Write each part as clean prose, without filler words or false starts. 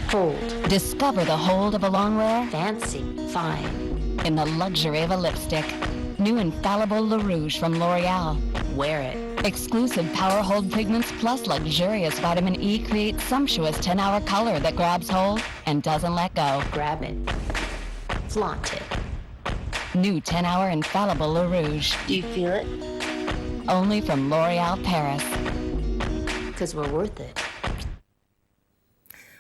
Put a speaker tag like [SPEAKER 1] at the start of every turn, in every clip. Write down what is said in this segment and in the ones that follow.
[SPEAKER 1] Fold.
[SPEAKER 2] Discover the hold of a longwear
[SPEAKER 1] Fancy. Fine.
[SPEAKER 2] in the luxury of a lipstick. New Infallible Le Rouge from L'Oreal.
[SPEAKER 1] Wear it.
[SPEAKER 2] Exclusive Power Hold pigments plus luxurious vitamin E create sumptuous 10-hour color that grabs hold and doesn't let go.
[SPEAKER 1] Grab it. Flaunt it.
[SPEAKER 2] New 10-hour Infallible Le Rouge.
[SPEAKER 1] Do you feel it?
[SPEAKER 2] Only from L'Oreal Paris.
[SPEAKER 1] Because we're worth it.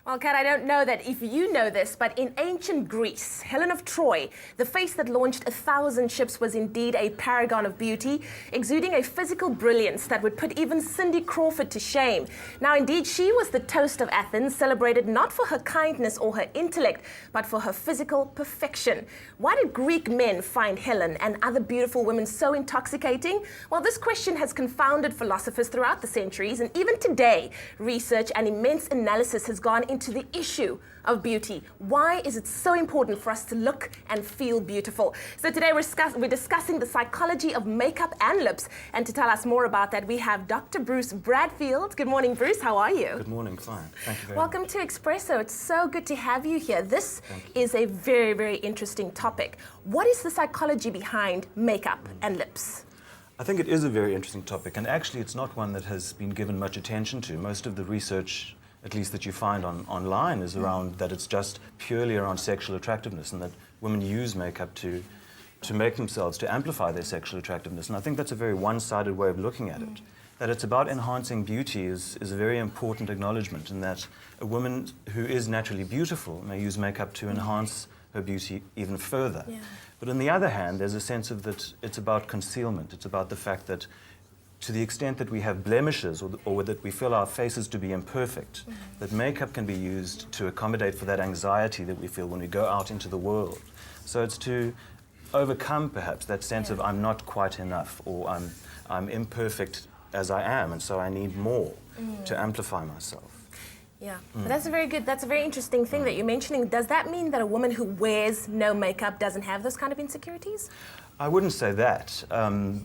[SPEAKER 3] Well, Kat, I don't know that if you know this, but in ancient Greece, Helen of Troy, the face that launched 1,000 ships, was indeed a paragon of beauty, exuding a physical brilliance that would put even Cindy Crawford to shame. Now, indeed, she was the toast of Athens, celebrated not for her kindness or her intellect, but for her physical perfection. Why did Greek men find Helen and other beautiful women so intoxicating? Well, this question has confounded philosophers throughout the centuries, and even today, research and immense analysis has gone into the issue of beauty. Why is it so important for us to look and feel beautiful? So today we're discussing the psychology of makeup and lips, and to tell us more about that, we have Dr. Bruce Bradfield. Good morning, Bruce. How are you?
[SPEAKER 4] Good morning. Fine. Thank you very
[SPEAKER 3] Welcome
[SPEAKER 4] much.
[SPEAKER 3] to Espresso. It's so good to have you here. This is a very, very interesting topic. What is the psychology behind makeup and lips?
[SPEAKER 4] I think it is a very interesting topic, and actually it's not one that has been given much attention to. Most of the research, at least that you find online, is around that it's just purely around sexual attractiveness, and that women use makeup to make themselves, to amplify their sexual attractiveness. And I think that's a very one-sided way of looking at it. That it's about enhancing beauty is a very important acknowledgement, and that a woman who is naturally beautiful may use makeup to enhance her beauty even further.
[SPEAKER 3] Yeah.
[SPEAKER 4] But on the other hand, there's a sense of that it's about concealment. It's about the fact that to the extent that we have blemishes or that we feel our faces to be imperfect, that makeup can be used to accommodate for that anxiety that we feel when we go out into the world. So it's to overcome perhaps that sense of I'm not quite enough, or I'm imperfect as I am, and so I need more to amplify myself.
[SPEAKER 3] Yeah, but that's a very interesting thing that you're mentioning. Does that mean that a woman who wears no makeup doesn't have those kind of insecurities?
[SPEAKER 4] I wouldn't say that,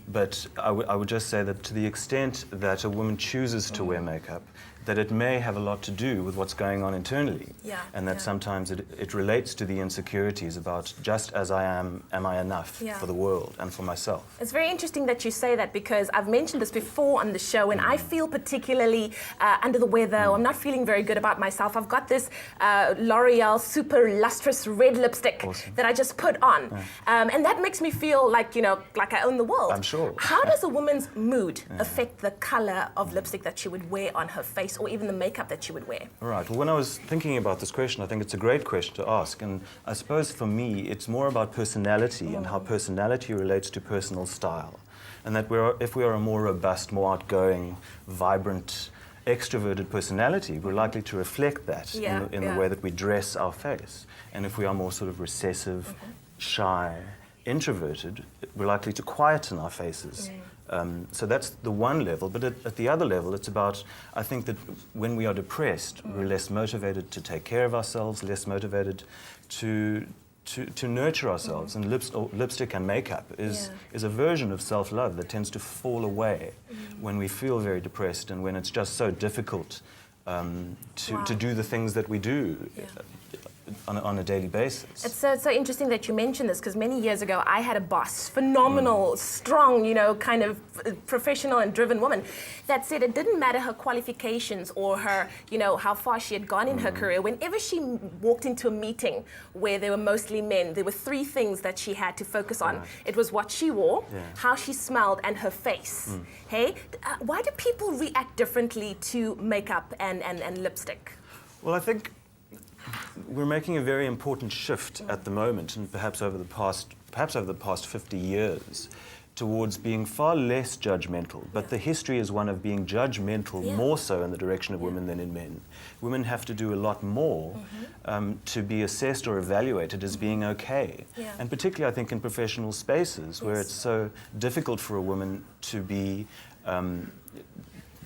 [SPEAKER 4] but I would just say that to the extent that a woman chooses to wear makeup, that it may have a lot to do with what's going on internally.
[SPEAKER 3] Yeah,
[SPEAKER 4] And that sometimes it relates to the insecurities about just as I am I enough for the world and for myself?
[SPEAKER 3] It's very interesting that you say that, because I've mentioned this before on the show, and I feel particularly under the weather, or I'm not feeling very good about myself. I've got this L'Oreal super lustrous red lipstick that I just put on. And that makes me feel like, like I own the world.
[SPEAKER 4] I'm sure.
[SPEAKER 3] How does a woman's mood affect the color of lipstick that she would wear on her face, or even the makeup that she would wear?
[SPEAKER 4] All right. Well, when I was thinking about this question, I think it's a great question to ask. And I suppose for me, it's more about personality and how personality relates to personal style. And that if we are a more robust, more outgoing, vibrant, extroverted personality, we're likely to reflect that in the way that we dress our face. And if we are more sort of recessive, shy, introverted, we're likely to quieten our faces. So that's the one level, but at the other level, it's about, I think that when we are depressed, we're less motivated to take care of ourselves, less motivated to nurture ourselves, and lipstick and makeup is a version of self-love that tends to fall away when we feel very depressed and when it's just so difficult to do the things that we do on a daily basis.
[SPEAKER 3] It's so interesting that you mentioned this, because many years ago I had a boss, phenomenal, strong, kind of professional and driven woman, that said it didn't matter her qualifications or her, how far she had gone in her career. Whenever she walked into a meeting where there were mostly men, there were three things that she had to focus on. It was what she wore, how she smelled, and her face. Hey, why do people react differently to makeup and lipstick?
[SPEAKER 4] Well, I think we're making a very important shift at the moment, and perhaps over the past 50 years, towards being far less judgmental. But the history is one of being judgmental more so in the direction of women than in men. Women have to do a lot more to be assessed or evaluated as being okay. And particularly, I think, in professional spaces where it's so difficult for a woman to be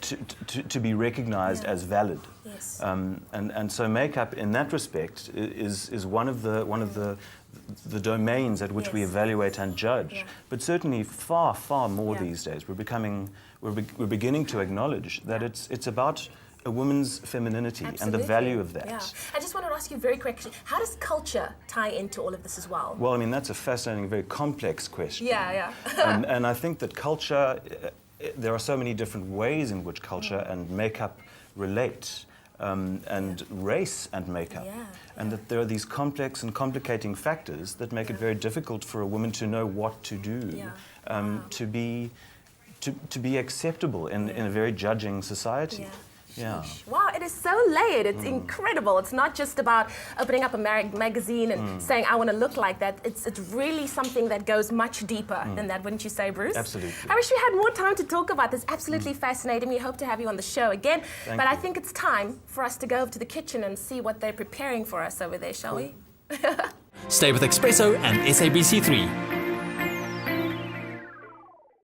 [SPEAKER 4] to be recognized as valid. And so makeup in that respect is one of the domains at which we evaluate and judge. But certainly far more these days we're beginning to acknowledge that it's about a woman's femininity and the
[SPEAKER 3] Absolutely.
[SPEAKER 4] value of that.
[SPEAKER 3] Yeah. I just wanted to ask you very quickly, how does culture tie into all of this as well?
[SPEAKER 4] Well, I mean, that's a fascinating, very complex question.
[SPEAKER 3] Yeah.
[SPEAKER 4] And I think that culture, there are so many different ways in which culture and makeup relate, and race and makeup. And that there are these complex and complicating factors that make it very difficult for a woman to know what to do, to be acceptable in a very judging society. Yeah.
[SPEAKER 3] Wow, it is so layered. It's incredible. It's not just about opening up a magazine and saying, I want to look like that. It's really something that goes much deeper than that, wouldn't you say, Bruce?
[SPEAKER 4] Absolutely.
[SPEAKER 3] I wish we had more time to talk about this. Absolutely fascinating. We hope to have you on the show again.
[SPEAKER 4] Thank
[SPEAKER 3] but I
[SPEAKER 4] you.
[SPEAKER 3] think it's time for us to go over to the kitchen and see what they're preparing for us over there, shall we?
[SPEAKER 5] Stay with Expresso and SABC3.